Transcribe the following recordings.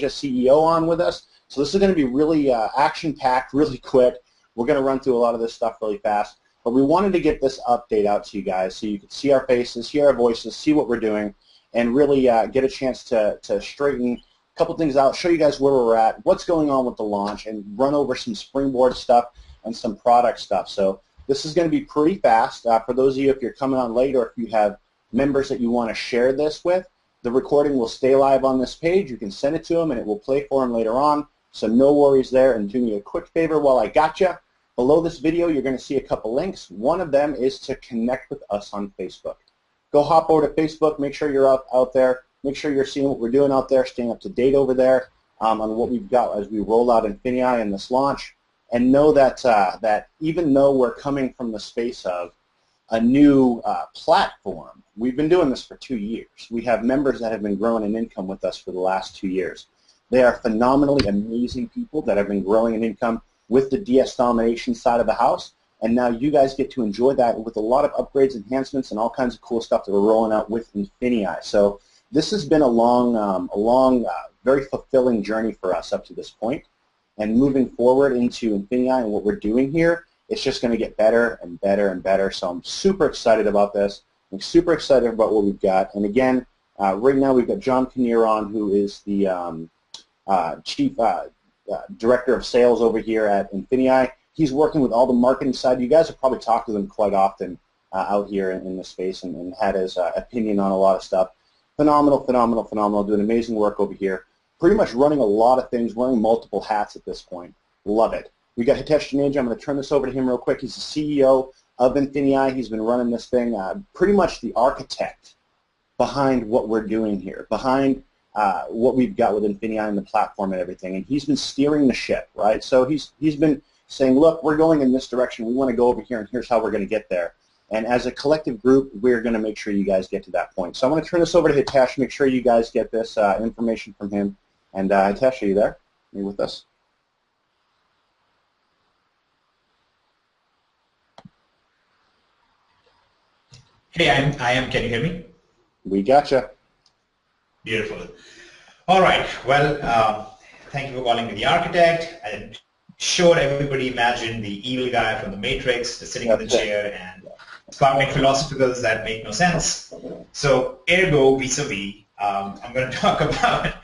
Ninjaz CEO on with us. So this is going to be really action-packed, really quick. We're going to run through a lot of this stuff really fast. But we wanted to get this update out to you guys so you could see our faces, hear our voices, see what we're doing, and really get a chance to straighten a couple things out, show you guys where we're at, what's going on with the launch, and run over some Springboard stuff and some product stuff. So this is going to be pretty fast. For those of you, if you're coming on late or if you have members that you want to share this with, the recording will stay live on this page. You can send it to them and it will play for them later on. So no worries there. And do me a quick favor while I got you. Below this video, you're going to see a couple links. One of them is to connect with us on Facebook. Go hop over to Facebook. Make sure you're out there. Make sure you're seeing what we're doing out there, staying up to date over there on what we've got as we roll out INFINii and this launch. And know that, that even though we're coming from the space of a new platform, we've been doing this for 2 years. We have members that have been growing in income with us for the last 2 years. They are phenomenally amazing people that have been growing in income with the DS domination side of the house, and now you guys get to enjoy that with a lot of upgrades, enhancements, and all kinds of cool stuff that we're rolling out with INFINii. So this has been a long, very fulfilling journey for us up to this point, and moving forward into INFINii and what we're doing here, it's just going to get better and better and better. So I'm super excited about this. I'm super excited about what we've got. And again, right now we've got John Kinnear on, who is the Chief Director of Sales over here at INFINii. He's working with all the marketing side. You guys have probably talked to him quite often out here in this space and had his opinion on a lot of stuff. Phenomenal, phenomenal, phenomenal. Doing amazing work over here. Pretty much running a lot of things, wearing multiple hats at this point. Love it. We got Hitesh. I'm going to turn this over to him real quick. He's the CEO of INFINii. He's been running this thing, pretty much the architect behind what we're doing here, behind what we've got with INFINii and the platform and everything. And he's been steering the ship, right? So he's been saying, look, we're going in this direction. We want to go over here, and here's how we're going to get there. And as a collective group, we're going to make sure you guys get to that point. So I'm going to turn this over to Hitesh, make sure you guys get this information from him. And Hitesh, are you there? Are you with us? Hey, I am. Can you hear me? We gotcha. Beautiful. All right. Well, thank you for calling me the architect. I'm sure everybody imagined the evil guy from the Matrix sitting in the chair and spouting philosophicals that make no sense. So, ergo, vis-a-vis, I'm going to talk about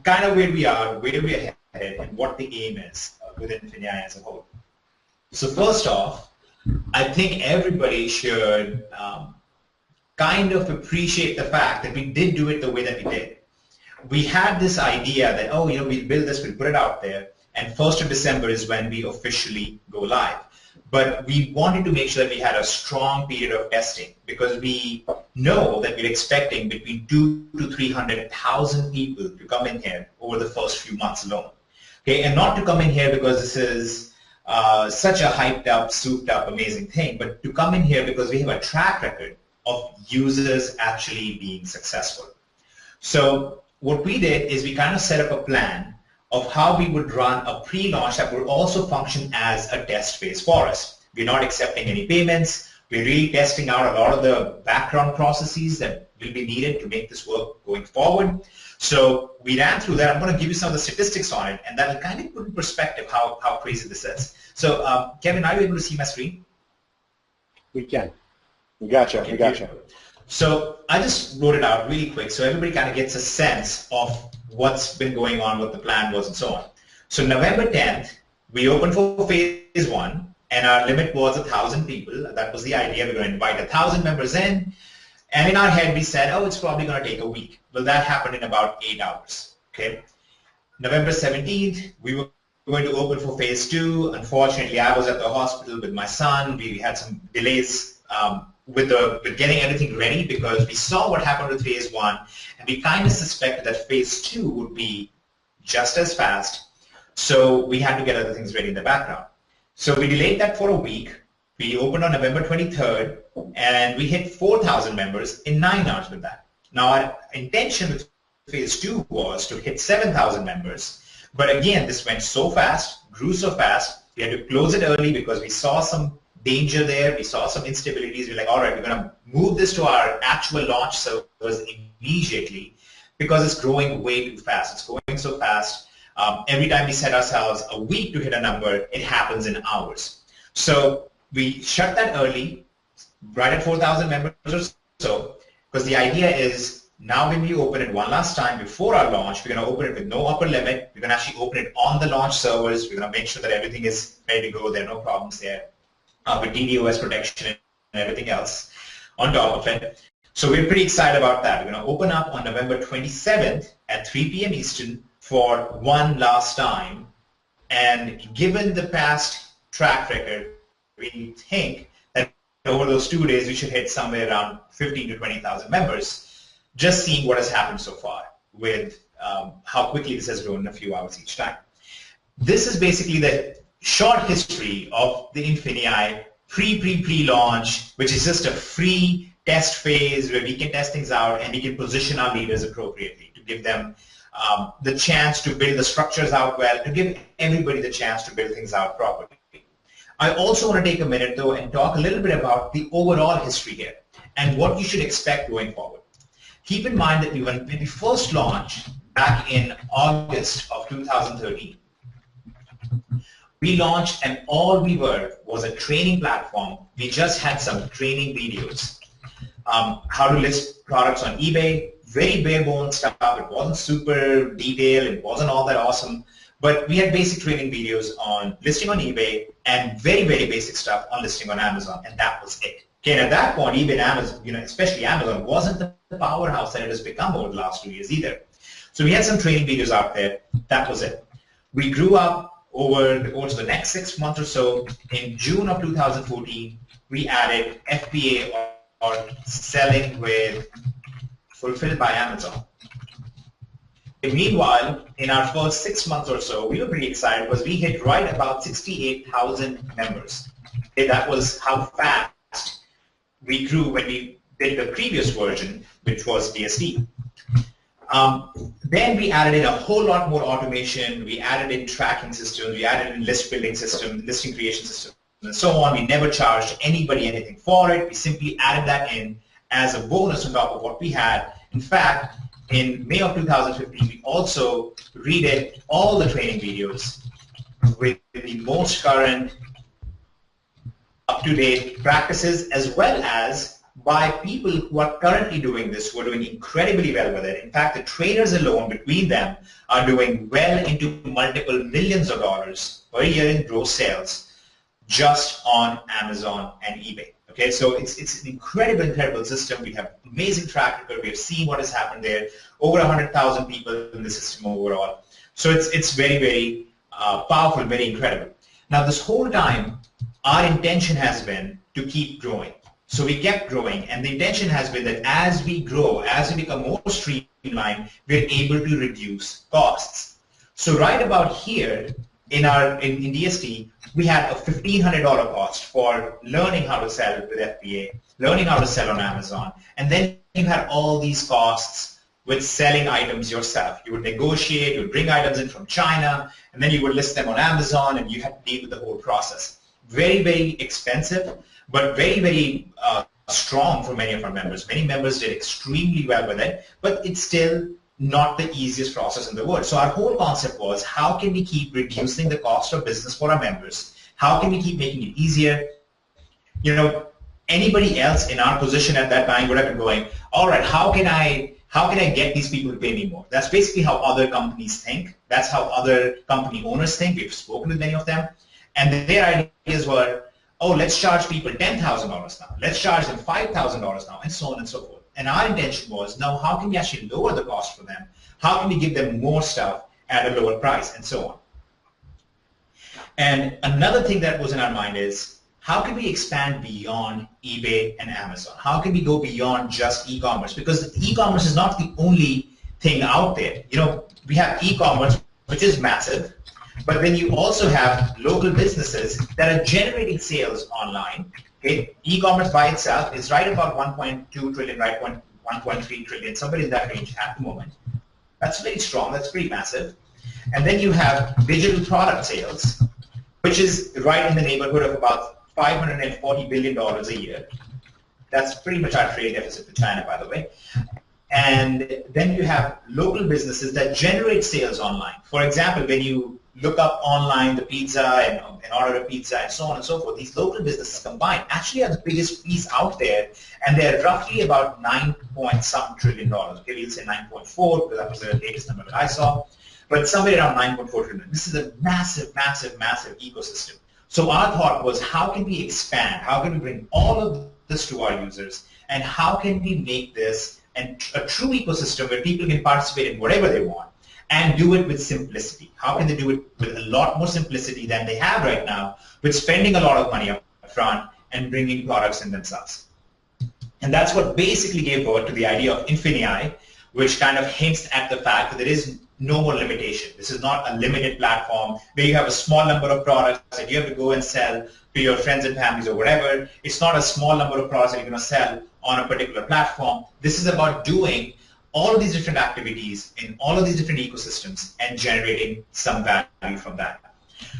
kind of where we are, where we're headed, and what the aim is within INFINii as a whole. So first off, I think everybody should kind of appreciate the fact that we did do it the way that we did. We had this idea that, oh, we'll build this, we'll put it out there, and 1st of December is when we officially go live. But we wanted to make sure that we had a strong period of testing because we know that we're expecting between 200,000 to 300,000 people to come in here over the first few months alone. Okay, and not to come in here because this is such a hyped up, souped up, amazing thing, but to come in here because we have a track record of users actually being successful. So what we did is we kind of set up a plan of how we would run a pre-launch that would also function as a test phase for us. We're not accepting any payments. We're really testing out a lot of the background processes that will be needed to make this work going forward. So we ran through that. I'm going to give you some of the statistics on it, and that will kind of put in perspective how crazy this is. So Kevin, are you able to see my screen? We can. We gotcha. Okay, we gotcha. So I just wrote it out really quick so everybody kind of gets a sense of what's been going on, what the plan was, and so on. So November 10th, we opened for phase 1, and our limit was 1,000 people. That was the idea. We're going to invite 1,000 members in, and in our head we said, oh, it's probably going to take a week. Well, that happened in about 8 hours. Okay. November 17th, we were going to open for phase 2. Unfortunately, I was at the hospital with my son. We had some delays with getting everything ready because we saw what happened with phase 1, and we kind of suspected that phase 2 would be just as fast, so we had to get other things ready in the background. So we delayed that for a week. We opened on November 23rd, and we hit 4,000 members in 9 hours with that. Now, our intention with phase 2 was to hit 7,000 members, but again, this went so fast, grew so fast, we had to close it early because we saw some danger there. We saw some instabilities. We're like, all right, we're going to move this to our actual launch servers immediately because it's growing way too fast. It's growing so fast. Every time we set ourselves a week to hit a number, it happens in hours. So we shut that early, right at 4,000 members or so, because the idea is now when we open it one last time before our launch, we're going to open it with no upper limit. We're going to actually open it on the launch servers. We're going to make sure that everything is ready to go. There are no problems there with DDoS protection and everything else on top of it. So we're pretty excited about that. We're going to open up on November 27th at 3 p.m. Eastern for one last time. And given the past track record, we think that over those 2 days we should hit somewhere around 15 to 20,000 members, just seeing what has happened so far with how quickly this has grown in a few hours each time. This is basically the short history of the INFINii pre-launch, which is just a free test phase where we can test things out and we can position our leaders appropriately to give them the chance to build the structures out well, to give everybody the chance to build things out properly. I also want to take a minute, though, and talk a little bit about the overall history here and what you should expect going forward. Keep in mind that when we first launched back in August of 2013, we launched and all we were was a training platform. We just had some training videos. How to list products on eBay, very bare bones stuff. It wasn't super detailed, it wasn't all that awesome, but we had basic training videos on listing on eBay and very, very basic stuff on listing on Amazon, and that was it. Okay, and at that point, eBay and Amazon, especially Amazon, wasn't the powerhouse that it has become over the last 2 years either. So we had some training videos out there. That was it. We grew up over the course of the next 6 months or so. In June of 2014, we added FBA, or selling with fulfilled by Amazon. And meanwhile, in our first 6 months or so, we were pretty excited because we hit right about 68,000 members. Okay, that was how fast we grew when we did the previous version, which was DSD. Then we added in a whole lot more automation. We added in tracking systems. We added in list building system, listing creation system, and so on. We never charged anybody anything for it. We simply added that in as a bonus on top of what we had. In fact, in May of 2015, we also redid all the training videos with the most current, up-to-date practices, as well as by people who are currently doing this, who are doing incredibly well with it. In fact, the trainers alone between them are doing well into multiple millions of dollars per year in gross sales just on Amazon and eBay. Okay, so it's an incredible system. We have amazing track record. We have seen what has happened there. Over 100,000 people in the system overall. So it's very, very powerful, very incredible. Now, this whole time, our intention has been to keep growing. So we kept growing, and the intention has been that as we grow, as we become more streamlined, we're able to reduce costs. So right about here in DSD, we had a $1,500 cost for learning how to sell with FBA, learning how to sell on Amazon, and then you had all these costs with selling items yourself. You would negotiate, you would bring items in from China, and then you would list them on Amazon, and you had to deal with the whole process. Very, very expensive, but very, very strong for many of our members. Many members did extremely well with it, but it's still not the easiest process in the world. So our whole concept was, how can we keep reducing the cost of business for our members? How can we keep making it easier? You know, anybody else in our position at that time would have been going, all right, how can I get these people to pay me more? That's basically how other companies think. That's how other company owners think. We've spoken with many of them. And their ideas were, oh, let's charge people $10,000 now. Let's charge them $5,000 now, and so on and so forth. And our intention was, now how can we actually lower the cost for them? How can we give them more stuff at a lower price, and so on? And another thing that was in our mind is, how can we expand beyond eBay and Amazon? How can we go beyond just e-commerce? Because e-commerce is not the only thing out there. You know, we have e-commerce, which is massive, but then you also have local businesses that are generating sales online. Okay? E-commerce by itself is right about 1.2 trillion, right, 1.3 trillion, somewhere in that range at the moment. That's very strong. That's pretty massive. And then you have digital product sales, which is right in the neighborhood of about $540 billion a year. That's pretty much our trade deficit to China, by the way. And then you have local businesses that generate sales online. For example, when you look up online the pizza and order a pizza and so on and so forth, these local businesses combined actually are the biggest piece out there, and they're roughly about 9 point some trillion dollars. Okay, we'll say 9.4 because that was the latest number that I saw, but somewhere around 9.4 trillion. This is a massive, massive, massive ecosystem. So our thought was, how can we expand? How can we bring all of this to our users, and how can we make this a true ecosystem where people can participate in whatever they want and do it with simplicity? How can they do it with a lot more simplicity than they have right now, with spending a lot of money up front and bringing products in themselves? And that's what basically gave birth to the idea of INFINii, which kind of hints at the fact that there is no more limitation. This is not a limited platform where you have a small number of products that you have to go and sell to your friends and families or whatever. It's not a small number of products that you're going to sell on a particular platform. This is about doing all of these different activities in all of these different ecosystems and generating some value from that.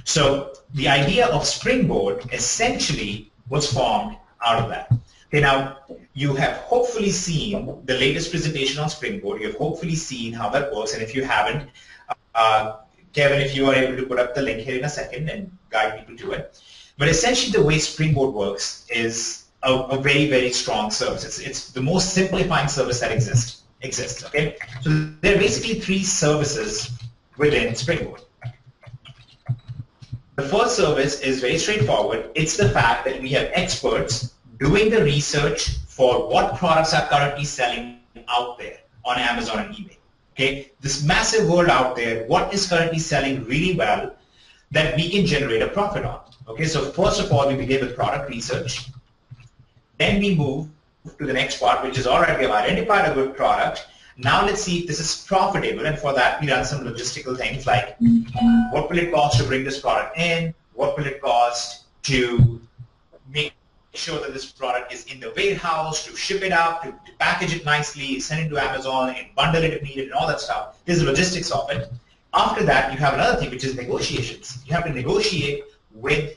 So the idea of Springboard essentially was formed out of that. Okay, now you have hopefully seen the latest presentation on Springboard. You have hopefully seen how that works, and if you haven't, Kevin, if you are able to put up the link here in a second and guide people to it. But essentially the way Springboard works is a very, very strong service. It's the most simplifying service that exists. Okay? So there are basically 3 services within Springboard. The first service is very straightforward. It's the fact that we have experts doing the research for what products are currently selling out there on Amazon and eBay. Okay? This massive world out there, what is currently selling really well that we can generate a profit on. Okay, so first of all, we begin with product research. Then we move to the next part, which is, all right, we have identified a good product. Now let's see if this is profitable, and for that we run some logistical things like what will it cost to bring this product in, what will it cost to make sure that this product is in the warehouse, to ship it out, to package it nicely, send it to Amazon, and bundle it if needed, and all that stuff. There's the logistics of it. After that, you have another thing, which is negotiations. You have to negotiate with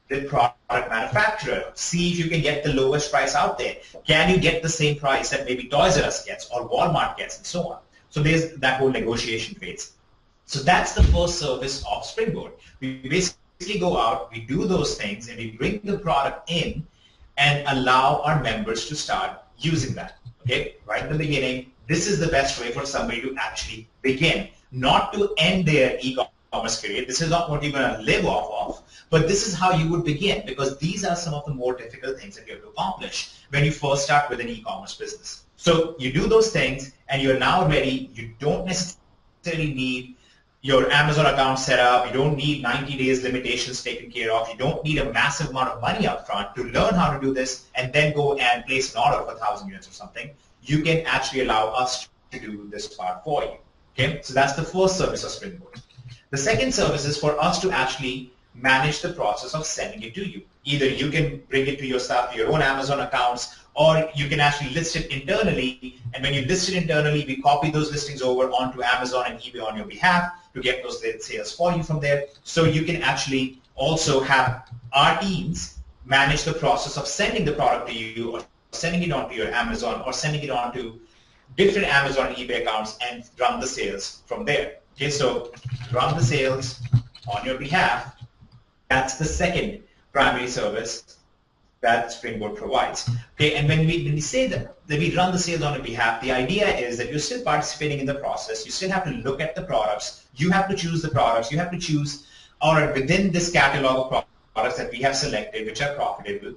the product manufacturer. See if you can get the lowest price out there. Can you get the same price that maybe Toys R Us gets or Walmart gets, and so on. So there's that whole negotiation phase. So that's the first service of Springboard. We basically go out, we do those things, and we bring the product in and allow our members to start using that. Okay, right in the beginning, this is the best way for somebody to actually begin, not to end their e-commerce career. This is not what you're going to live off of, but this is how you would begin, because these are some of the more difficult things that you have to accomplish when you first start with an e-commerce business. So you do those things, and you're now ready. You don't necessarily need your Amazon account set up. You don't need 90 days limitations taken care of. You don't need a massive amount of money up front to learn how to do this and then go and place an order for 1,000 units or something. You can actually allow us to do this part for you. Okay, so that's the first service of Springboard. The second service is for us to actually manage the process of sending it to you. Either you can bring it to yourself, your own Amazon accounts, or you can actually list it internally, and when you list it internally, we copy those listings over onto Amazon and eBay on your behalf to get those sales for you from there. So you can actually also have our teams manage the process of sending the product to you, or sending it onto your Amazon, or sending it onto different Amazon and eBay accounts and run the sales from there. Okay, so run the sales on your behalf. That's the second primary service that Springboard provides. Okay, and when we say that we run the sales on your behalf, the idea is that you're still participating in the process. You still have to look at the products. You have to choose the products. You have to choose, all right, within this catalog of products that we have selected, which are profitable,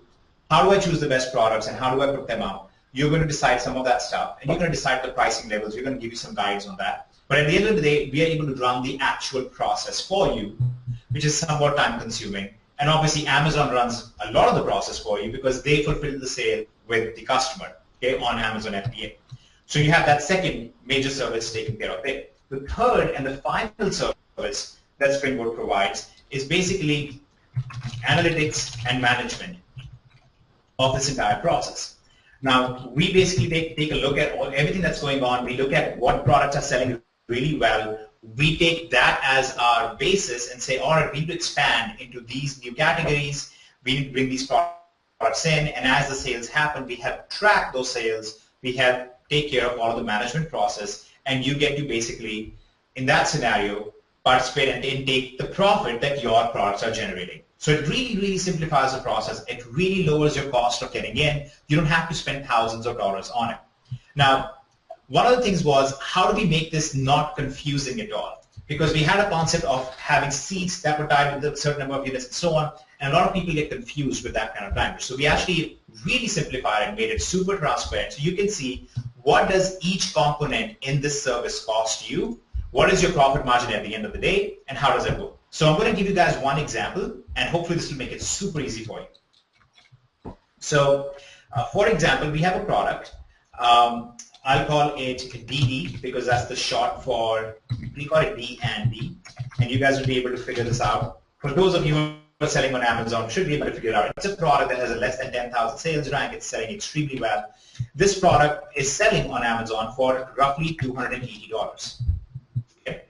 how do I choose the best products and how do I put them out? You're going to decide some of that stuff, and you're going to decide the pricing levels. We're going to give you some guides on that. But at the end of the day, we are able to run the actual process for you, which is somewhat time-consuming. And obviously, Amazon runs a lot of the process for you because they fulfill the sale with the customer, okay, on Amazon FBA. So you have that second major service taken care of there. The third and the final service that Springboard provides is basically analytics and management of this entire process. Now, we basically take a look at everything that's going on. We look at what products are selling really well. We take that as our basis and say, all right, we need to expand into these new categories. We need to bring these products in, and as the sales happen, we have tracked those sales. We have take care of all of the management process, and you get to basically, in that scenario, participate and take the profit that your products are generating. So it really, really simplifies the process. It really lowers your cost of getting in. You don't have to spend thousands of dollars on it. Now, one of the things was, how do we make this not confusing at all? Because we had a concept of having seats that were tied with a certain number of units and so on, and a lot of people get confused with that kind of language. So we actually really simplified and made it super transparent. So you can see, what does each component in this service cost you? What is your profit margin at the end of the day, and how does it go? So I'm going to give you guys one example, and hopefully this will make it super easy for you. So, for example, we have a product. I'll call it DD because that's the short for, we call it D&D, and you guys will be able to figure this out. For those of you who are selling on Amazon, should be able to figure it out. It's a product that has a less than 10,000 sales rank. It's selling extremely well. This product is selling on Amazon for roughly $280. Okay.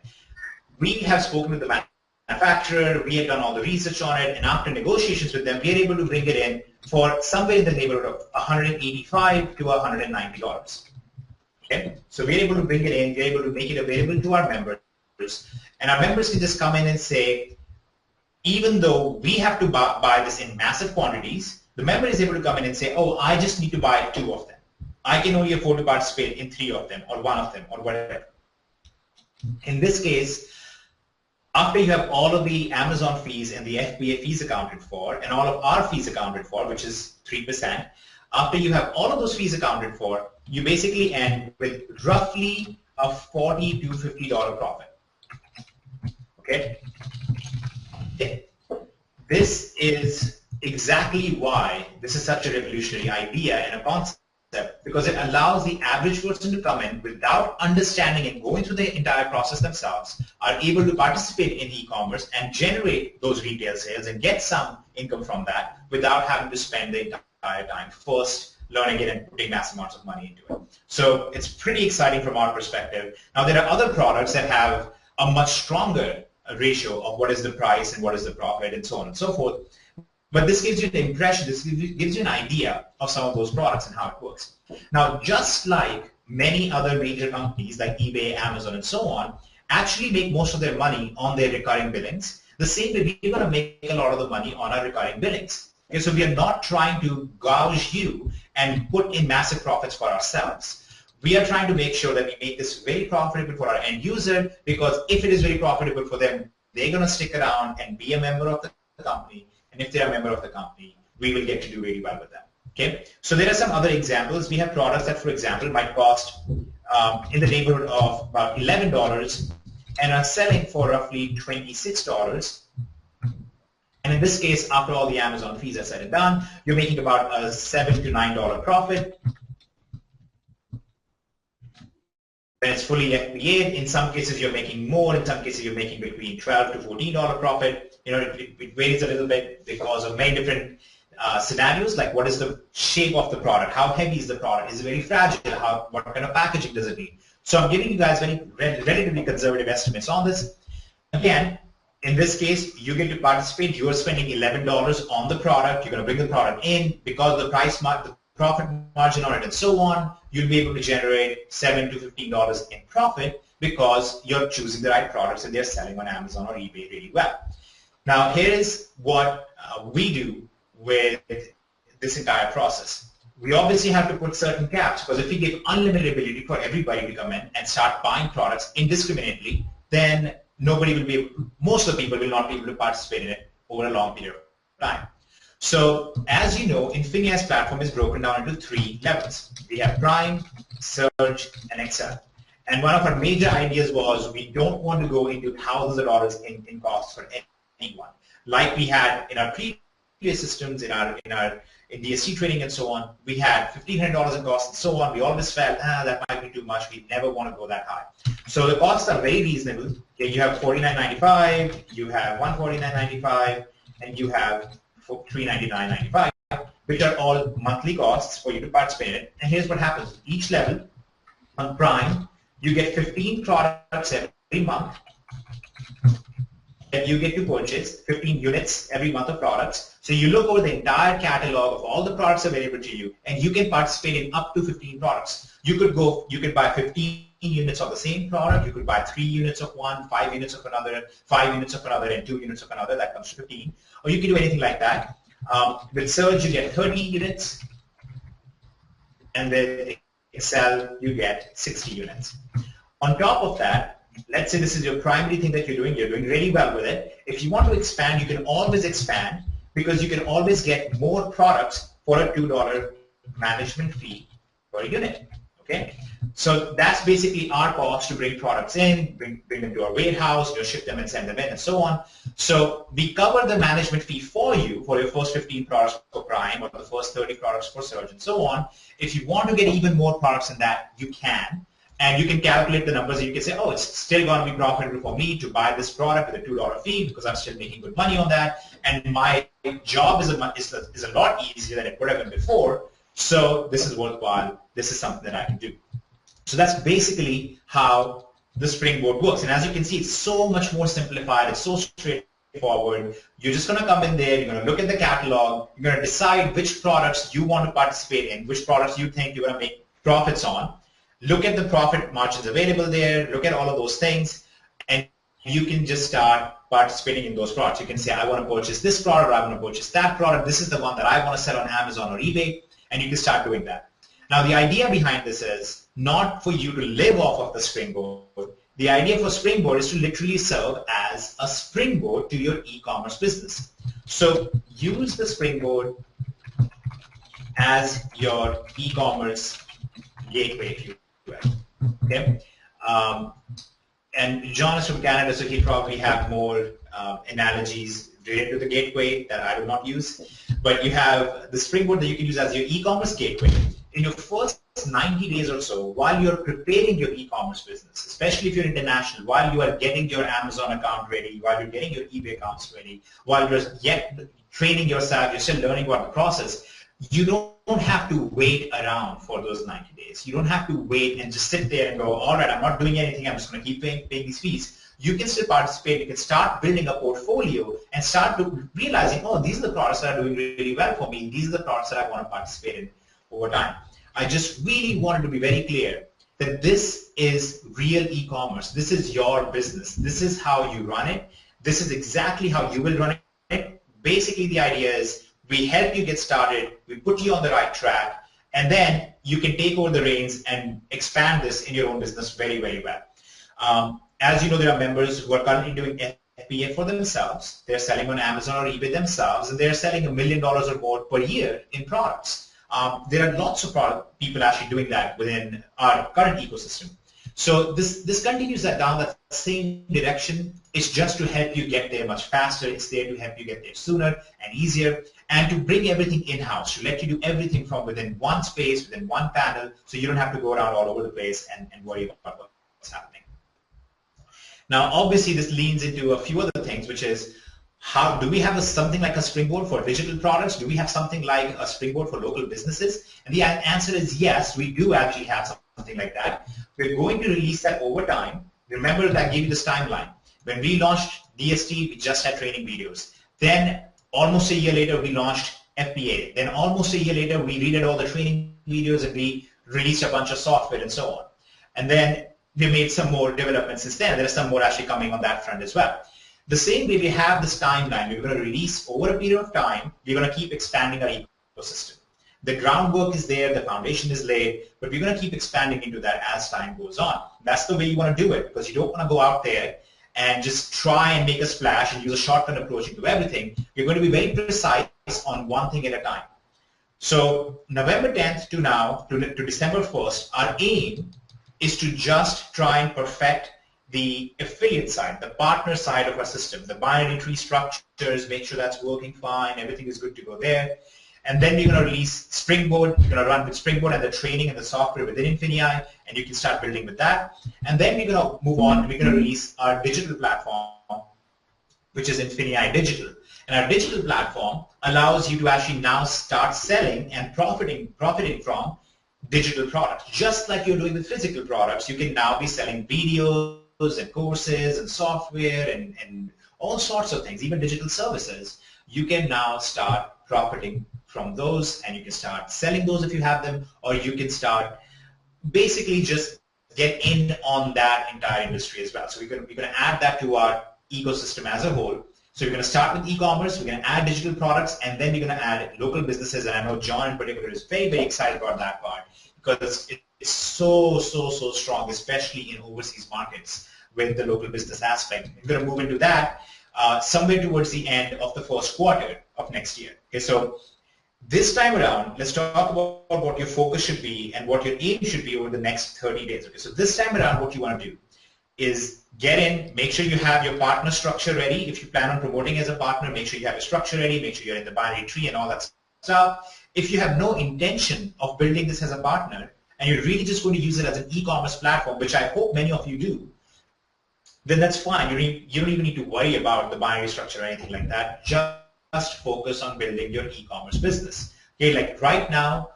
We have spoken with the manufacturer, we have done all the research on it, and after negotiations with them, we are able to bring it in for somewhere in the neighborhood of $185 to $190. Okay? So we're able to bring it in, we're able to make it available to our members, and our members can just come in and say, even though we have to buy this in massive quantities, the member is able to come in and say, oh, I just need to buy 2 of them. I can only afford to participate in 3 of them, or 1 of them, or whatever. In this case, after you have all of the Amazon fees and the FBA fees accounted for, and all of our fees accounted for, which is 3%, after you have all of those fees accounted for, you basically end with roughly a $40 to $50 profit. Okay? This is exactly why this is such a revolutionary idea and a concept, because it allows the average person to come in without understanding and going through the entire process themselves, are able to participate in e-commerce and generate those retail sales and get some income from that without having to spend the entire time first learning it and putting massive amounts of money into it. So it's pretty exciting from our perspective. Now there are other products that have a much stronger ratio of what is the price and what is the profit and so on and so forth. But this gives you the impression, this gives you an idea of some of those products and how it works. Now, just like many other major companies like eBay, Amazon, and so on, actually make most of their money on their recurring billings, the same way we're going to make a lot of the money on our recurring billings. Okay, so we are not trying to gouge you and put in massive profits for ourselves. We are trying to make sure that we make this very profitable for our end user, because if it is very profitable for them, they're going to stick around and be a member of the company. And if they're a member of the company, we will get to do really well with them. Okay? So there are some other examples. We have products that, for example, might cost in the neighborhood of about $11 and are selling for roughly $26. And in this case, after all the Amazon fees are said and done, you're making about a $7 to $9 profit. When it's fully FBA'd, in some cases you're making more, in some cases you're making between $12 to $14 profit. You know, it varies a little bit because of many different scenarios, like what is the shape of the product, how heavy is the product, is it very fragile, what kind of packaging does it need. So I'm giving you guys very relatively conservative estimates on this. Again, in this case, you get to participate. You're spending $11 on the product. You're going to bring the product in because of the the profit margin on it and so on. You'll be able to generate $7 to $15 in profit because you're choosing the right products and they're selling on Amazon or eBay really well. Now, here is what we do with this entire process. We obviously have to put certain caps, because if we give unlimited ability for everybody to come in and start buying products indiscriminately, then nobody will be able, most of the people will not be able to participate in it over a long period of time. So, as you know, INFINIi's platform is broken down into 3 levels. We have Prime, Surge, and Excel. And one of our major ideas was we don't want to go into thousands of dollars in costs for anyone. Like we had in our previous systems, in DST training and so on, we had $1,500 in costs and so on. We always felt, that might be too much. We never want to go that high. So the costs are very reasonable. Okay, you have $49.95, you have $149.95, and you have $399.95, which are all monthly costs for you to participate in. And here's what happens. Each level on Prime, you get 15 products every month. you get to purchase 15 units every month of products. So you look over the entire catalog of all the products available to you, and you can participate in up to 15 products. You could buy 15 units of the same product. You could buy 3 units of one, 5 units of another, 5 units of another, and 2 units of another. That comes to 15. Or you can do anything like that. With Surge, you get 30 units, and with Excel, you get 60 units. On top of that, let's say this is your primary thing that you're doing really well with it. If you want to expand, you can always expand because you can always get more products for a $2 management fee per unit. Okay? So that's basically our cost to bring products in, bring them to our warehouse, ship them and send them in, and so on. So we cover the management fee for you for your first 15 products for Prime or the first 30 products for Surge and so on. If you want to get even more products than that, you can. And you can calculate the numbers and you can say, oh, it's still going to be profitable for me to buy this product with a $2 fee because I'm still making good money on that. And my job is a lot easier than it would have been before. So this is worthwhile. This is something that I can do. So that's basically how the Springboard works. And as you can see, it's so much more simplified. It's so straightforward. You're just going to come in there. You're going to look at the catalog. You're going to decide which products you want to participate in, which products you think you're going to make profits on. Look at the profit margins available there. Look at all of those things. And you can just start participating in those products. You can say, I want to purchase this product. I want to purchase that product. This is the one that I want to sell on Amazon or eBay. And you can start doing that. Now, the idea behind this is not for you to live off of the Springboard. The idea for Springboard is to literally serve as a springboard to your e-commerce business. So use the Springboard as your e-commerce gateway, if you will. Okay? And John is from Canada, so he probably have more analogies related to the gateway that I will not use. But you have the Springboard that you can use as your e-commerce gateway. In your first 90 days or so, while you're preparing your e-commerce business, especially if you're international, while you are getting your Amazon account ready, while you're getting your eBay accounts ready, while you're yet training yourself, you're still learning about the process, you don't have to wait around for those 90 days. You don't have to wait and just sit there and go, all right, I'm not doing anything, I'm just going to keep paying these fees. You can still participate, you can start building a portfolio and start realizing, oh, these are the products that are doing really well for me, these are the products that I want to participate in over time. I just really wanted to be very clear that this is real e-commerce. This is your business. This is how you run it. This is exactly how you will run it. Basically, the idea is we help you get started, we put you on the right track, and then you can take over the reins and expand this in your own business very, very well. As you know, there are members who are currently doing FBA for themselves. They're selling on Amazon or eBay themselves, and they're selling $1 million or more per year in products. There are lots of people actually doing that within our current ecosystem. So this continues that down that same direction. It's just to help you get there much faster. It's there to help you get there sooner and easier, and to bring everything in-house, to let you do everything from within one space, within one panel, so you don't have to go around all over the place and worry about what's happening. Now, obviously, this leans into a few other things, which is, how do we have something like a Springboard for digital products? Do we have something like a Springboard for local businesses? And the answer is yes, we do actually have something like that. We're going to release that over time. Remember that I gave you this timeline. When we launched DST, we just had training videos. Then almost a year later, we launched FBA. Then almost a year later, we redid all the training videos and we released a bunch of software and so on. And then we made some more developments since then. There are some more actually coming on that front as well. The same way we have this timeline, we're going to release over a period of time, we're going to keep expanding our ecosystem. The groundwork is there, the foundation is laid, but we're going to keep expanding into that as time goes on. That's the way you want to do it, because you don't want to go out there and just try and make a splash and use a shortcut approach into everything. You're going to be very precise on one thing at a time. So November 10th to now, to December 1st, our aim is to just try and perfect the affiliate side, the partner side of our system, the binary tree structures, make sure that's working fine, everything is good to go there. And then we're going to release Springboard. You're going to run with Springboard and the training and the software within INFINii, and you can start building with that. And then we're going to move on, and we're going to release our digital platform, which is INFINii Digital. And our digital platform allows you to actually now start selling and profiting from digital products. Just like you're doing with physical products, you can now be selling videos, and courses and software and all sorts of things, even digital services, you can now start profiting from those, and you can start selling those if you have them, or you can start basically just get in on that entire industry as well. So we're going to add that to our ecosystem as a whole. So we're going to start with e-commerce, we're going to add digital products, and then we're going to add local businesses. And I know John in particular is very, very excited about that part because it's so strong, especially in overseas markets with the local business aspect. We're going to move into that somewhere towards the end of the first quarter of next year. Okay, so this time around, let's talk about what your focus should be and what your aim should be over the next 30 days. Okay, so this time around, what you want to do is get in, make sure you have your partner structure ready. If you plan on promoting as a partner, make sure you have your structure ready, make sure you're in the binary tree and all that stuff. If you have no intention of building this as a partner, and you're really just going to use it as an e-commerce platform, which I hope many of you do, then that's fine. You don't even need to worry about the binary structure or anything like that. Just focus on building your e-commerce business. Okay, like right now,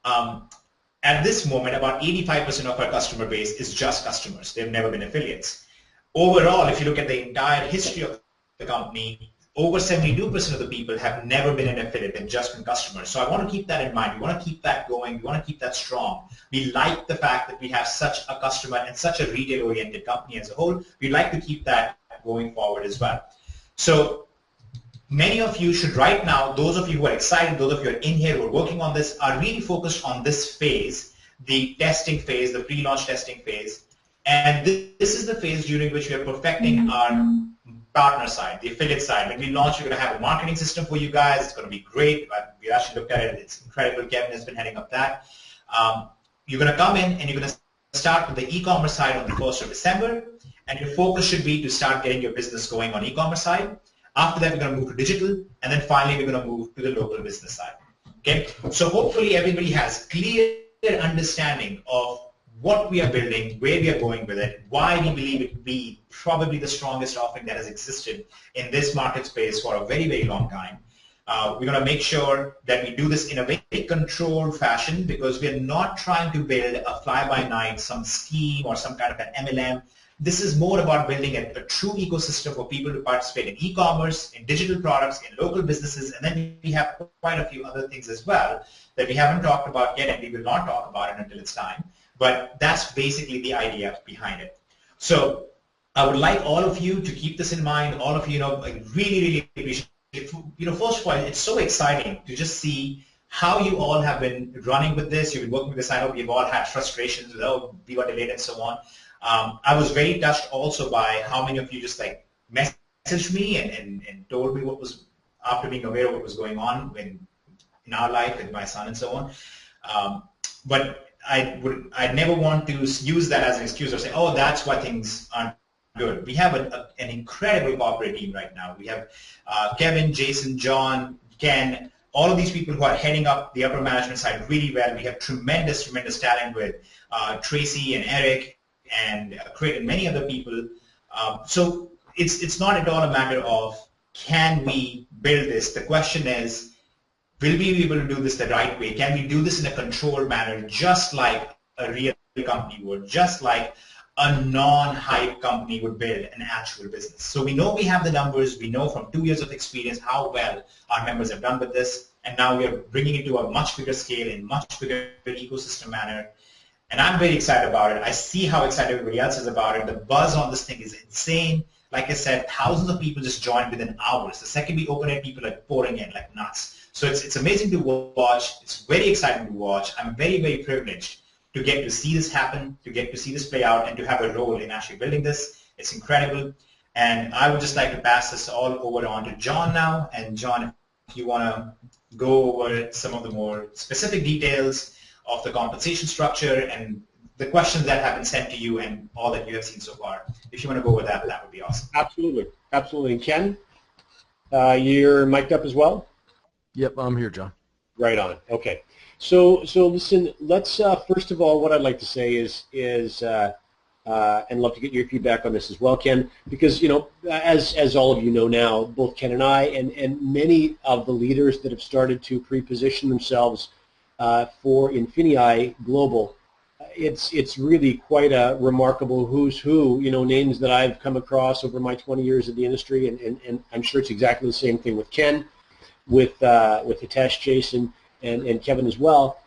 at this moment, about 85% of our customer base is just customers. They've never been affiliates. Overall, if you look at the entire history of the company, over 72% of the people have never been an affiliate. They've just been customers. So I want to keep that in mind. We want to keep that going. We want to keep that strong. We like the fact that we have such a customer and such a retail-oriented company as a whole. We'd like to keep that going forward as well. So many of you should right now, those of you who are excited, those of you who are in here who are working on this, are really focused on this phase, the testing phase, the pre-launch testing phase. And this is the phase during which we are perfecting our partner side, the affiliate side. When we launch, we're going to have a marketing system for you guys. It's going to be great. We actually looked at it. It's incredible. Kevin has been heading up that. You're going to come in and you're going to start with the e-commerce side on the 1st of December. And your focus should be to start getting your business going on e-commerce side. After that, we're going to move to digital. And then finally, we're going to move to the local business side. Okay? So hopefully everybody has clear understanding of what we are building, where we are going with it, why we believe it to be probably the strongest offering that has existed in this market space for a very, very long time. We're going to make sure that we do this in a very controlled fashion because we're not trying to build a fly-by-night, some scheme or some kind of an MLM. This is more about building a true ecosystem for people to participate in e-commerce, in digital products, in local businesses, and then we have quite a few other things as well that we haven't talked about yet, and we will not talk about it until it's time. But that's basically the idea behind it. So I would like all of you to keep this in mind. All of you, really appreciate it. First of all, it's so exciting to just see how you all have been running with this. You've been working with this. I know we've all had frustrations with, oh, we got delayed and so on. I was very touched also by how many of you just messaged me and told me what was, after being aware of what was going on in our life with my son and so on. But I never want to use that as an excuse or say, oh, that's why things aren't good. We have an incredible corporate team right now. We have Kevin, Jason, John, Ken, all of these people who are heading up the upper management side really well. We have tremendous talent with Tracy and Eric and Craig and many other people. So it's not at all a matter of can we build this. The question is, will we be able to do this the right way? Can we do this in a controlled manner, just like a real company would, just like a non-hype company would build an actual business? So we know we have the numbers. We know from 2 years of experience how well our members have done with this. And now we are bringing it to a much bigger scale in much bigger ecosystem manner. And I'm very excited about it. I see how excited everybody else is about it. The buzz on this thing is insane. Like I said, thousands of people just joined within hours. The second we open it, people are pouring in like nuts. So it's amazing to watch. It's very exciting to watch. I'm very, very privileged to get to see this happen, to get to see this play out, and to have a role in actually building this. It's incredible. And I would just like to pass this all over on to John now. And John, if you want to go over some of the more specific details of the compensation structure and the questions that have been sent to you and all that you have seen so far. If you want to go over that, that would be awesome. Absolutely. Absolutely. And Ken, you're mic'd up as well? Yep, I'm here, John. Right on. Okay. So listen, let's first of all, what I'd like to say is and love to get your feedback on this as well, Ken, because as all of you know now, both Ken and I and many of the leaders that have started to pre-position themselves for INFINii Global, it's really quite a remarkable who's who, names that I've come across over my 20 years in the industry, and I'm sure it's exactly the same thing with Ken, with Hitesh, Jason, and Kevin as well.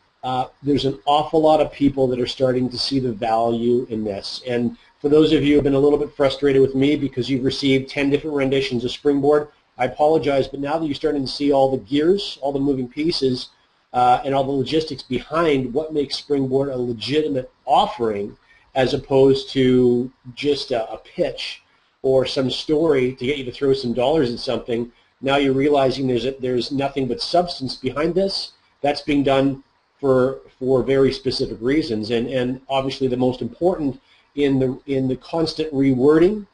There's an awful lot of people that are starting to see the value in this. And for those of you who have been a little bit frustrated with me because you've received 10 different renditions of Springboard, I apologize, but now that you're starting to see all the gears, all the moving pieces, and all the logistics behind what makes Springboard a legitimate offering as opposed to just a pitch or some story to get you to throw some dollars at something, now you're realizing there's nothing but substance behind this. That's being done for very specific reasons, and obviously the most important in the constant rewording,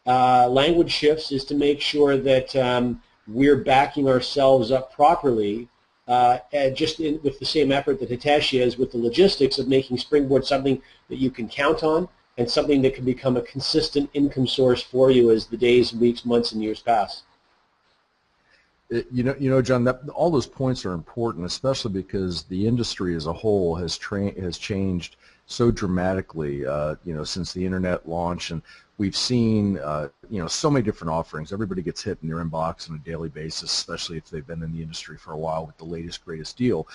language shifts, is to make sure that we're backing ourselves up properly, with the same effort that Hitesh is with the logistics of making Springboard something that you can count on and something that can become a consistent income source for you as the days, weeks, months, and years pass. John, all those points are important, especially because the industry as a whole has changed so dramatically, since the internet launch, and we've seen, so many different offerings. Everybody gets hit in their inbox on a daily basis, especially if they've been in the industry for a while with the latest, greatest deal.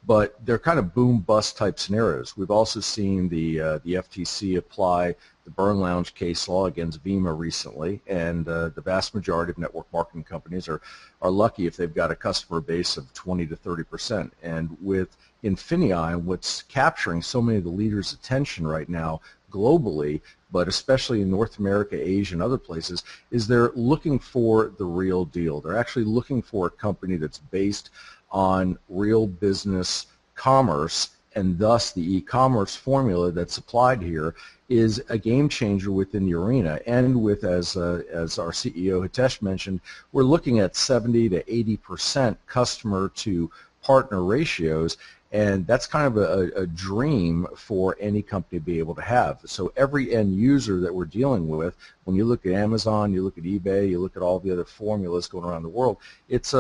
But they're kind of boom-bust type scenarios. We've also seen the FTC apply the Burn Lounge case law against Vima recently, and the vast majority of network marketing companies are lucky if they've got a customer base of 20 to 30%. And with INFINii, what's capturing so many of the leaders' attention right now globally, but especially in North America, Asia, and other places, is they're looking for the real deal. They're actually looking for a company that's based on real business commerce, and thus the e-commerce formula that's applied here is a game changer within the arena. And with, as our CEO Hitesh mentioned, we're looking at 70 to 80% customer to partner ratios, and that's kind of a dream for any company to be able to have. So every end user that we're dealing with, when you look at Amazon, you look at eBay, you look at all the other formulas going around the world, it's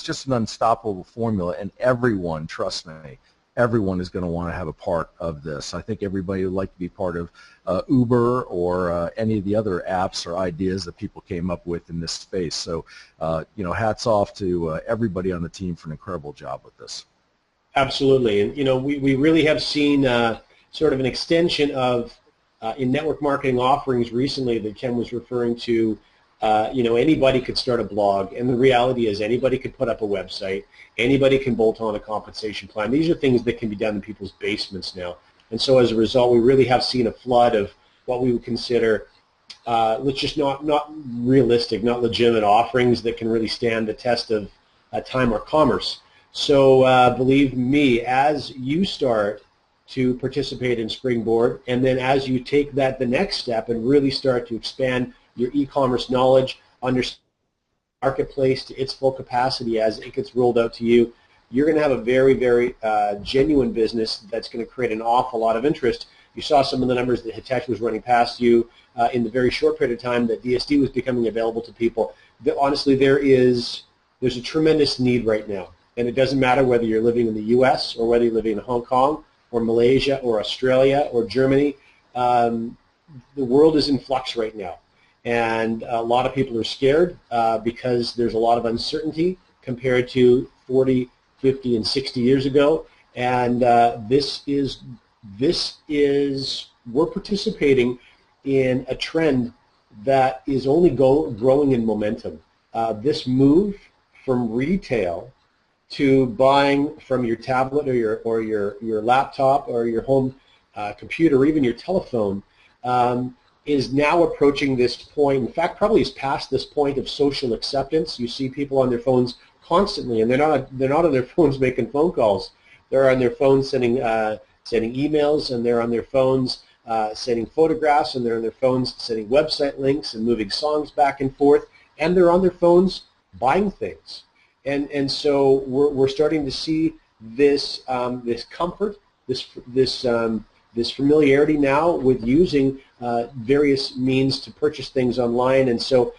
just an unstoppable formula, and everyone, trust me, everyone is going to want to have a part of this. I think everybody would like to be part of Uber or any of the other apps or ideas that people came up with in this space. So, hats off to everybody on the team for an incredible job with this. Absolutely, and we really have seen sort of an extension of in network marketing offerings recently that Ken was referring to. Anybody could start a blog, and the reality is anybody could put up a website, anybody can bolt on a compensation plan. These are things that can be done in people's basements now, and so as a result, we really have seen a flood of what we would consider, let's just not realistic, not legitimate offerings that can really stand the test of time or commerce. So believe me, as you start to participate in Springboard, and then as you take that the next step and really start to expand your e-commerce knowledge, understand the marketplace to its full capacity as it gets rolled out to you, you're going to have a very, very genuine business that's going to create an awful lot of interest. You saw some of the numbers that Hitesh was running past you in the very short period of time that DSD was becoming available to people. Honestly, there's a tremendous need right now. And it doesn't matter whether you're living in the U.S. or whether you're living in Hong Kong or Malaysia or Australia or Germany. The world is in flux right now. And a lot of people are scared because there's a lot of uncertainty compared to 40, 50, and 60 years ago. And we're participating in a trend that is only growing in momentum. This move from retail to buying from your tablet or your laptop or your home computer or even your telephone is now approaching this point. In fact, probably is past this point of social acceptance. You see people on their phones constantly, and they're not on their phones making phone calls. They're on their phones sending emails, and they're on their phones sending photographs, and they're on their phones sending website links and moving songs back and forth, and they're on their phones buying things. And so we're starting to see this this comfort, this familiarity now with using various means to purchase things online. And so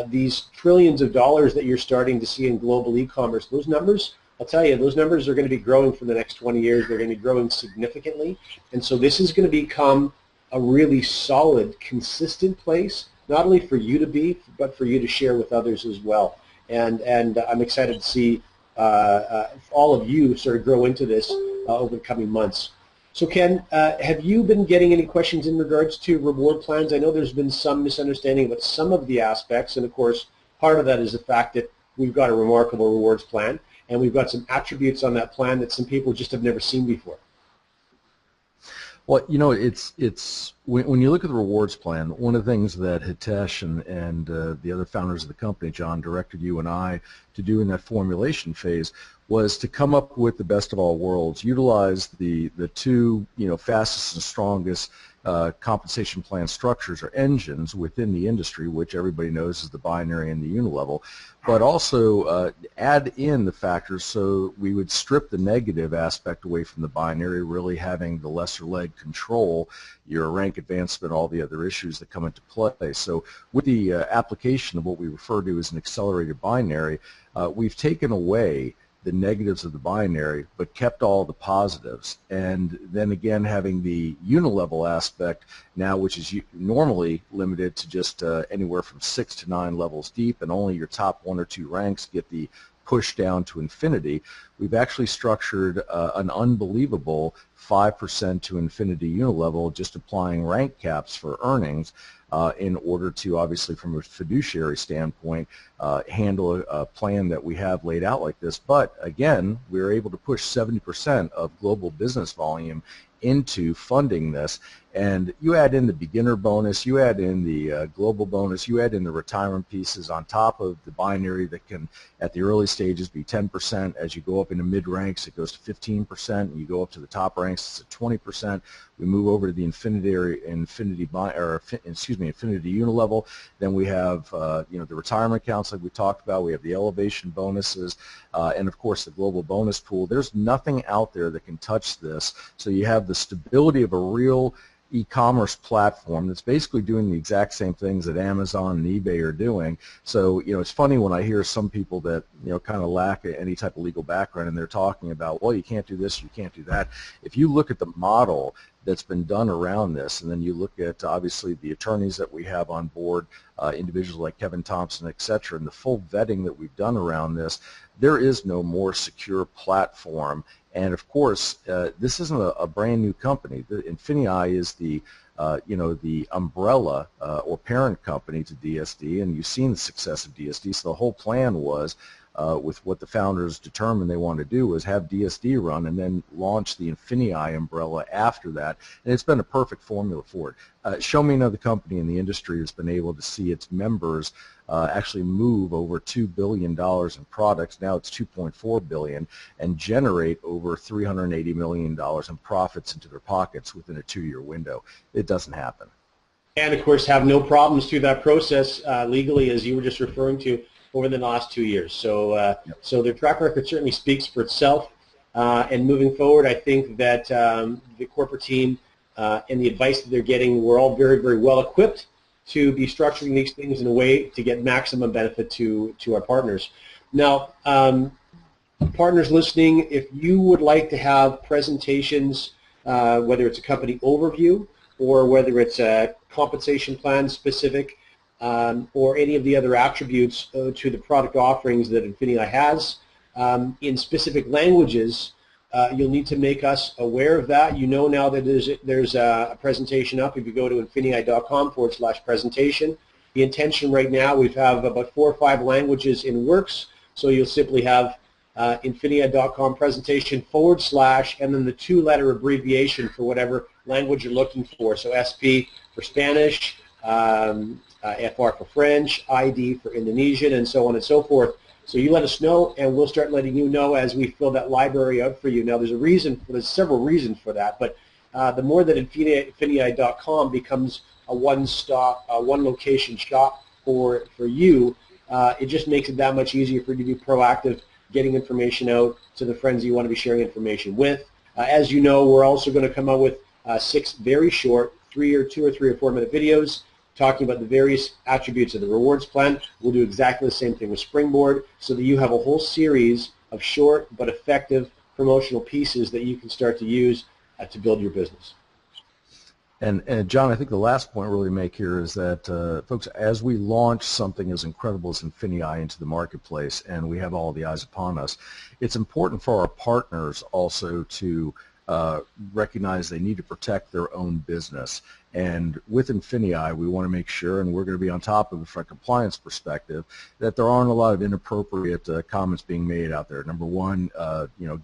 these trillions of dollars that you're starting to see in global e-commerce, those numbers I'll tell you, those numbers are going to be growing for the next 20 years. They're going to be growing significantly. And so this is going to become a really solid, consistent place, not only for you to be, but for you to share with others as well. And I'm excited to see all of you sort of grow into this over the coming months. So Ken, have you been getting any questions in regards to reward plans? I know there's been some misunderstanding about some of the aspects, and of course, part of that is the fact that we've got a remarkable rewards plan, and we've got some attributes on that plan that some people just have never seen before. Well, you know, it's when you look at the rewards plan, one of the things that Hitesh and the other founders of the company, John, directed you and I to do in that formulation phase was to come up with the best of all worlds, utilize the two, you know, fastest and strongest compensation plan structures or engines within the industry, which everybody knows is the binary and the unilevel, but also add in the factors so we would strip the negative aspect away from the binary, really having the lesser leg control your rank advancement, all the other issues that come into play. So with the application of what we refer to as an accelerated binary, we've taken away the negatives of the binary, but kept all the positives. And then again, having the unilevel aspect now, which is normally limited to just anywhere from 6 to 9 levels deep, and only your top 1 or 2 ranks get the push down to infinity. We've actually structured an unbelievable 5% to infinity unilevel, just applying rank caps for earnings in order to, obviously from a fiduciary standpoint, handle a plan that we have laid out like this. But again, we were able to push 70% of global business volume into funding this, and you add in the beginner bonus, you add in the global bonus, you add in the retirement pieces on top of the binary that can at the early stages be 10%. As you go up into mid ranks it goes to 15%, and you go up to the top ranks it's at 20%. We move over to the infinity unilevel, then we have you know, the retirement accounts like we talked about, we have the elevation bonuses, and of course the global bonus pool. There's nothing out there that can touch this, so you have the stability of a real e-commerce platform that's basically doing the exact same things that Amazon and eBay are doing. So, you know, it's funny when I hear some people that, you know, kind of lack any type of legal background and they're talking about, well, you can't do this, you can't do that. If you look at the model that's been done around this, and then you look at obviously the attorneys that we have on board, individuals like Kevin Thompson, et cetera, and the full vetting that we've done around this, there is no more secure platform. And of course, this isn't a brand new company. INFINii is the you know, the umbrella or parent company to DSD, and you've seen the success of DSD. So the whole plan was, with what the founders determined they wanted to do, was have DSD run and then launch the INFINii umbrella after that, and it's been a perfect formula for it. Show me another company in the industry that's been able to see its members actually move over $2 billion in products, now it's $2.4 billion, and generate over $380 million in profits into their pockets within a 2-year window. It doesn't happen. And of course have no problems through that process legally, as you were just referring to, over the last 2 years. So, so their track record certainly speaks for itself. And moving forward, I think that the corporate team and the advice that they're getting, we're all very, very well equipped to be structuring these things in a way to get maximum benefit to our partners. Now, partners listening, if you would like to have presentations, whether it's a company overview or whether it's a compensation plan specific, or any of the other attributes to the product offerings that INFINii has in specific languages, you'll need to make us aware of that. You know now that there's a presentation up. If you go to infinii.com/presentation, the intention right now, we have about 4 or 5 languages in works, so you'll simply have infinii.com presentation / and then the 2-letter abbreviation for whatever language you're looking for. So SP for Spanish, FR for French, ID for Indonesian, and so on and so forth. So you let us know, and we'll start letting you know as we fill that library out for you. Now, there's several reasons for that, but the more that infinii.com becomes a one-stop, one-location shop for you, it just makes it that much easier for you to be proactive, getting information out to the friends you want to be sharing information with. As you know, we're also going to come out with 6 very short, 2 or 3 or 4 minute videos talking about the various attributes of the rewards plan. We'll do exactly the same thing with Springboard, so that you have a whole series of short but effective promotional pieces that you can start to use to build your business. And John, I think the last point we'll really make here is that, folks, as we launch something as incredible as INFINii into the marketplace and we have all the eyes upon us, it's important for our partners also to recognize they need to protect their own business. And with INFINii, we want to make sure, and we're going to be on top of it from a compliance perspective, that there aren't a lot of inappropriate comments being made out there. Number one,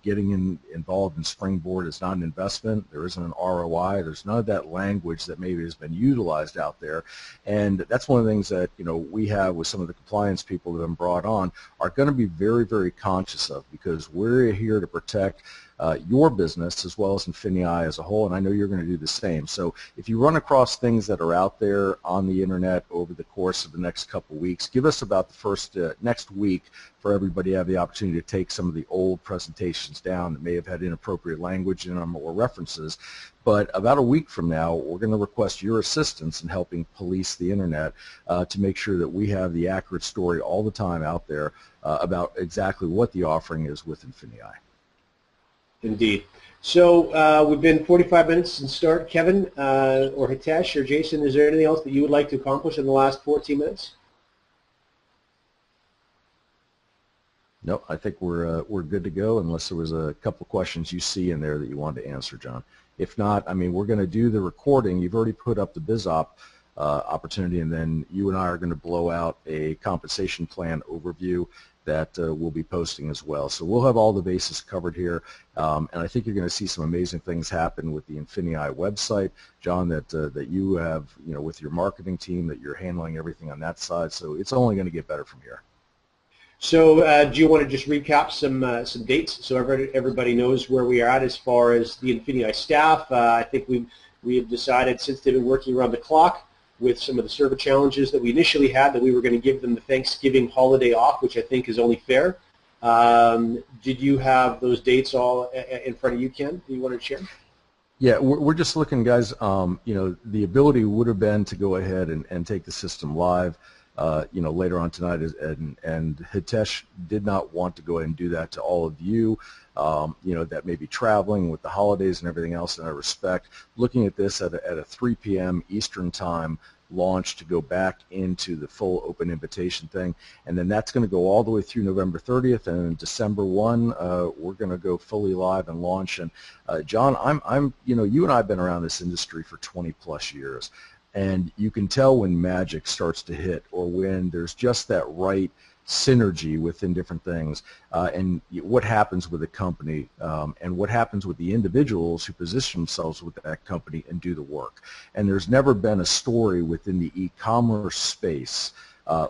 getting involved in Springboard is not an investment. There isn't an ROI. There's none of that language that maybe has been utilized out there. And that's one of the things that we have with some of the compliance people that have been brought on are going to be very, very conscious of, because we're here to protect your business as well as INFINii as a whole, and I know you're going to do the same. So if you run across things that are out there on the internet over the course of the next couple of weeks, give us about the first next week for everybody to have the opportunity to take some of the old presentations down that may have had inappropriate language in them or references. But about a week from now, we're going to request your assistance in helping police the internet to make sure that we have the accurate story all the time out there about exactly what the offering is with INFINii. Indeed. So we've been 45 minutes since start. Kevin or Hitesh or Jason, is there anything else that you would like to accomplish in the last 14 minutes? No, I think we're good to go, unless there was a couple of questions you see in there that you wanted to answer, John. If not, I mean, we're going to do the recording. You've already put up the BizOp opportunity, and then you and I are going to blow out a compensation plan overview that we'll be posting as well. So we'll have all the bases covered here, and I think you're going to see some amazing things happen with the INFINii website, John, that you have, with your marketing team, that you're handling everything on that side. So it's only going to get better from here. So do you want to just recap some dates so everybody knows where we are at as far as the INFINii staff? I think we have decided, since they've been working around the clock with some of the server challenges that we initially had, that we were going to give them the Thanksgiving holiday off, which I think is only fair. Did you have those dates all in front of you, Ken? Do you want to share? Yeah, we're just looking, guys. The ability would have been to go ahead and take the system live, later on tonight, and Hitesh did not want to go ahead and do that to all of you. That may be traveling with the holidays and everything else, and I respect looking at this at a 3 p.m. Eastern time launch to go back into the full open invitation thing, and then that's going to go all the way through November 30th, and December 1 we're going to go fully live and launch. And John, you and I have been around this industry for 20 plus years, and you can tell when magic starts to hit, or when there's just that right synergy within different things, and what happens with a company, and what happens with the individuals who position themselves with that company and do the work. And there's never been a story within the e-commerce space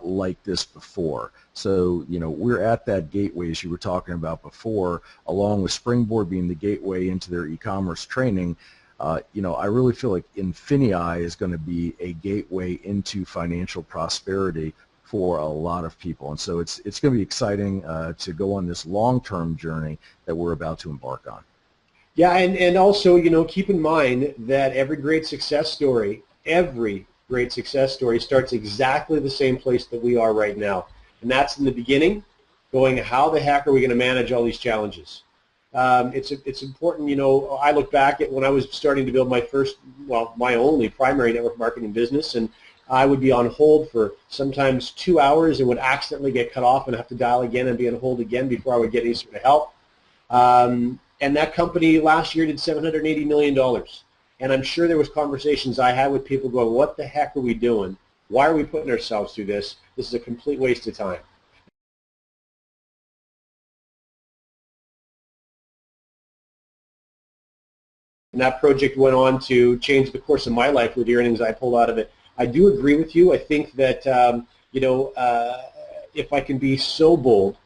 like this before. So, we're at that gateway, as you were talking about before, along with Springboard being the gateway into their e-commerce training. I really feel like INFINii is going to be a gateway into financial prosperity for a lot of people, and so it's going to be exciting to go on this long-term journey that we're about to embark on. Yeah, and also, keep in mind that every great success story starts exactly the same place that we are right now, and that's in the beginning, going, how the heck are we going to manage all these challenges? It's important. I look back at when I was starting to build my only primary network marketing business, and I would be on hold for sometimes 2 hours and would accidentally get cut off and have to dial again and be on hold again before I would get any sort of help. And that company last year did $780 million. And I'm sure there was conversations I had with people going, what the heck are we doing? Why are we putting ourselves through this? This is a complete waste of time. And that project went on to change the course of my life with the earnings I pulled out of it. I do agree with you. I think that, if I can be so bold,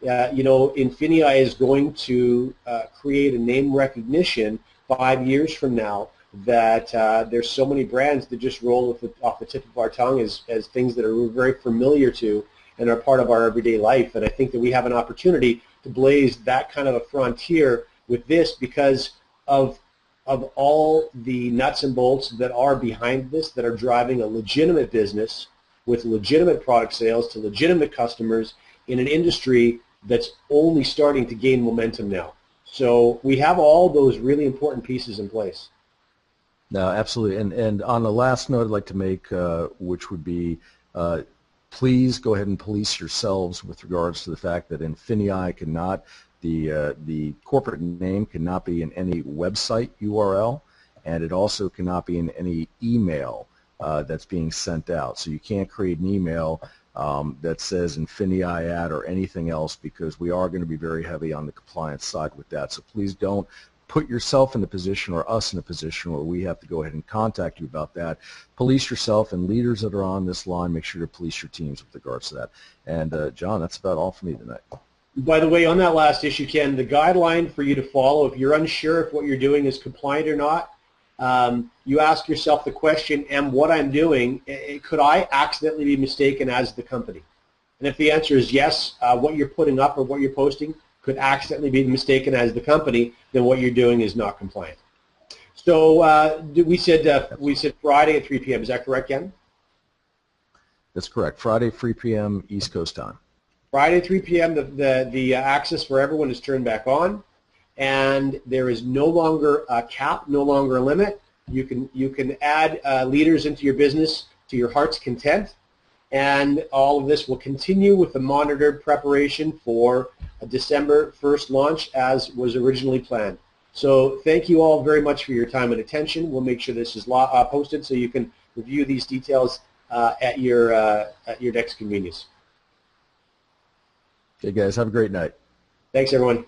INFINii is going to create a name recognition 5 years from now that there's so many brands that just roll off the tip of our tongue as things that are very familiar to and are part of our everyday life. And I think that we have an opportunity to blaze that kind of a frontier with this because of all the nuts and bolts that are behind this, that are driving a legitimate business with legitimate product sales to legitimate customers in an industry that's only starting to gain momentum now. So we have all those really important pieces in place. No, absolutely. And on the last note I'd like to make, which would be, please go ahead and police yourselves with regards to the fact that INFINii cannot, the corporate name cannot be in any website URL, and it also cannot be in any email that's being sent out. So you can't create an email that says INFINii at or anything else, because we are going to be very heavy on the compliance side with that. So please don't put yourself in a position or us in a position where we have to go ahead and contact you about that. Police yourself, and leaders that are on this line, make sure to police your teams with regards to that. And John, that's about all for me tonight. By the way, on that last issue, Ken, the guideline for you to follow, if you're unsure if what you're doing is compliant or not, you ask yourself the question, and what I'm doing, could I accidentally be mistaken as the company? And if the answer is yes, what you're putting up or what you're posting could accidentally be mistaken as the company, then what you're doing is not compliant. So we said Friday at 3 p.m. Is that correct, Ken? That's correct. Friday, 3 p.m. East Coast time. Friday, 3 p.m. The access for everyone is turned back on, and there is no longer a cap, no longer a limit. You can add leaders into your business to your heart's content, and all of this will continue with the monitored preparation for a December 1st launch as was originally planned. So thank you all very much for your time and attention. We'll make sure this is posted so you can review these details at your next convenience. Okay, guys, have a great night. Thanks, everyone.